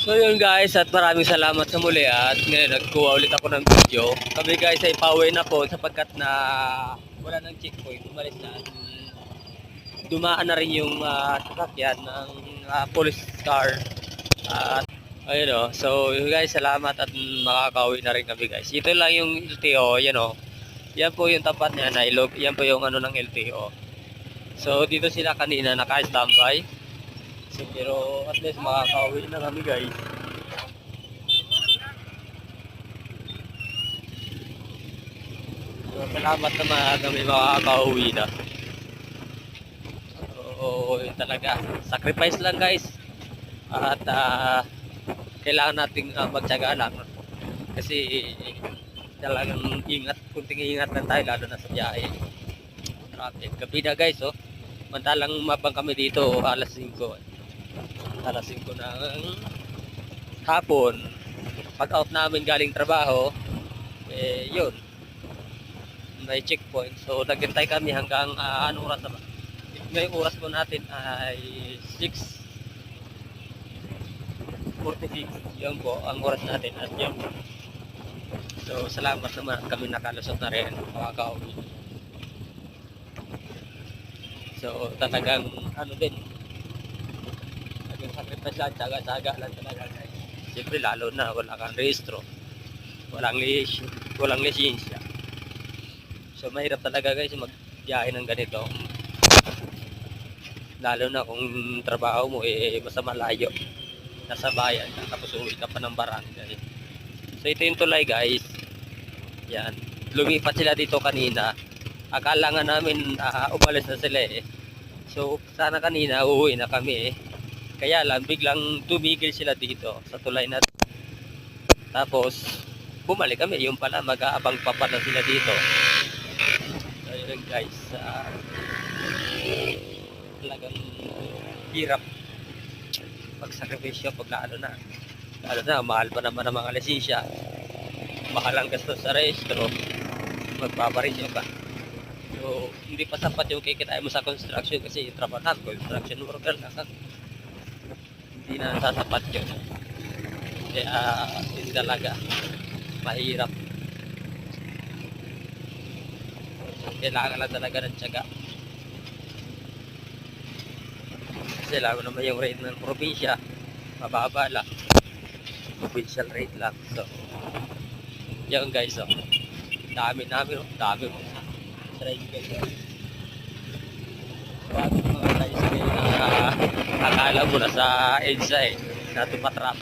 So yun guys, at maraming salamat sa muli at ngayon nagkuha ulit ako ng video. Kami guys ay pauwi na po sapagkat na wala ng checkpoint, umalis na. Dumaan na rin yung sasakyan ng police car. At ayun o, so yun guys, salamat at makakauwi na rin kami guys. Ito lang yung LTO, yan o. Yan po yung tapat niya na ilog, yan po yung ano ng LTO. So dito sila kanina naka-standby. So, pero at least makakauwi na kami guys. So, salamat naman kami makakauwi na. So, yun talaga. Sacrifice lang guys. At kailangan nating magtyaga lang. Kasi talagang ingat, kunting ingat lang tayo lalo na sa biyahe. Traffic. Gabi na guys oh. Mantalang mabang kami dito alas 5. Alas 5 ng hapon. Pag out namin galing trabaho, yun. May checkpoint. So naghintay kami hanggang anong oras na ba? Ngayong oras po natin ay 6:46. Yun po ang oras natin at yun. So salamat naman at kami nakalusot na rin makakauwi. So talagang ano din, naging sacrifice lang, tsaga-tsaga lang talaga guys. Siyempre lalo na wala kang rehistro, walang lisensya. So mahirap talaga guys magbiyahe ng ganito. Lalo na kung trabaho mo basta malayo, nasa bayan ka, tapos uwi ka pa ng barangay. So ito yung tulay guys. Yan, lumipat sila dito kanina. Akala nga namin umalis na sila eh. So sana kanina uuwi na kami eh. Kaya lang biglang tumigil sila dito sa tulay na. Tapos bumalik kami, yung pala mag-aabang pa pala sila dito. So yun guys, talagang hirap pagsakripisyo pag lalo na mahal pa naman ang mga lisensya, mahal ang gastos sa rehistro, magpaparisyo ka. So hindi pa sapat yung kikitain mo sa construction kasi yung trabaho na construction worker na hindi na sasapat yun. Kaya hindi talaga mahirap. Kailangan lang talaga ng tiyaga. Kasi lalo naman yung rate ng probinsya, mababa lang. Provincial rate lang. So, yun guys, oh. Dami mo. Try guys. Bago mga guys, akala mo na sa EDSA na tumatraffic.